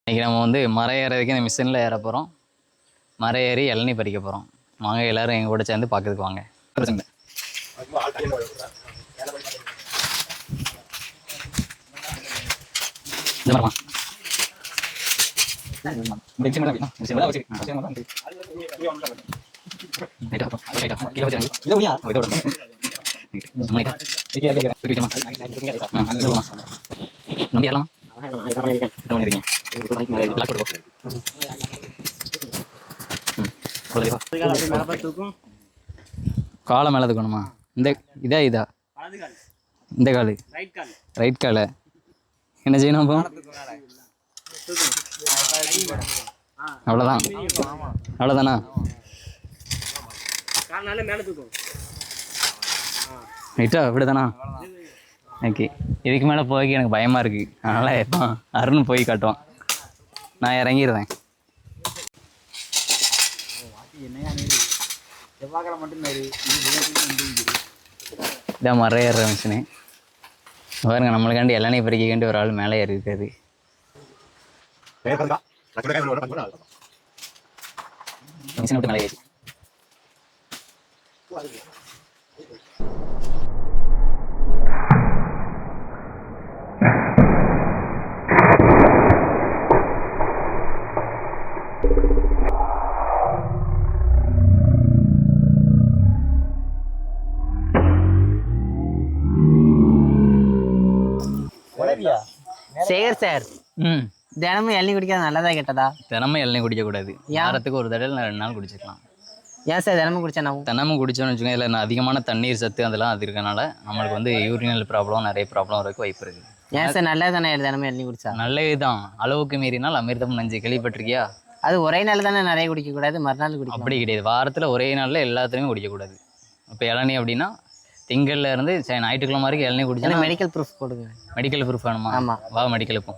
இன்றைக்கி நம்ம வந்து மரம் ஏறதுக்கு இந்த மிஷினில் ஏற போகிறோம். மரம் ஏறி இளநீ பறிக்க போகிறோம். வாங்க எல்லோரும் எங்கள் கூட சேர்ந்து பார்க்கறதுக்கு வாங்க. காலை மேலே தூக்கணுமா? இதா இந்த காலு ரைட் காலை என்ன செய்யணும்? அப்போ அவ்வளோதானா? ரைட்டா அப்படிதானா? ஓகே. இதுக்கு மேலே போய்க்கு எனக்கு பயமாக இருக்குது. அதனால் எப்போ அருண் போய் காட்டுவான், நான் இறங்கிடுவேன். இதான் மரம் ஏறுற மிஷினு பாருங்க. நம்மளுக்காண்டி இளநீ பறிக்காண்டி ஒரு ஆள் மேலே ஏறி இருக்காது. மிஷின் விட்டு மேலே ஏறி சேகர் சார், தினமும் இளநீ குடிக்காது நல்லதா கெட்டதா? தினமும் இளநீ குடிக்கக்கூடாது. வாரத்துக்கு ஒரு தடவை 2 நாள் குடிச்சிக்கலாம். ஏன் சார் தினமும் குடிச்சா? தினமும் குடிச்சோன்னு வச்சுக்கோங்க, இதில் அதிகமான தண்ணீர் சத்து அதெல்லாம் அது இருக்கனால நம்மளுக்கு வந்து யூரினல் ப்ராப்ளம், நிறைய ப்ராப்ளம் வரக்கு வாய்ப்பு இருக்குது. ஏன் சார் நல்லது தானே தினமும் இளநீ குடிச்சா? நல்லது தான். அளவுக்கு மீறினால் அமிர்தம் நஞ்சு, கேள்விப்பட்டிருக்கியா? அது ஒரே நாள் தானே நிறைய குடிக்கக்கூடாது, மறுநாள் குடிக்கும். அப்படி கிடையாது. வாரத்தில் ஒரே நாளில் எல்லாத்துலேயுமே குடிக்கக்கூடாது. இப்போ இளநீ அப்படின்னா திங்கள்ல இருந்து ஞாயிற்றுக்கிழமை வரைக்கும் இளநீ குடிச்சா மெடிக்கல் ப்ரூஃப் கொடுங்க. மெடிக்கல் ப்ரூஃப் வேணுமா? ஆமாம், வா மெடிக்கல் இப்போ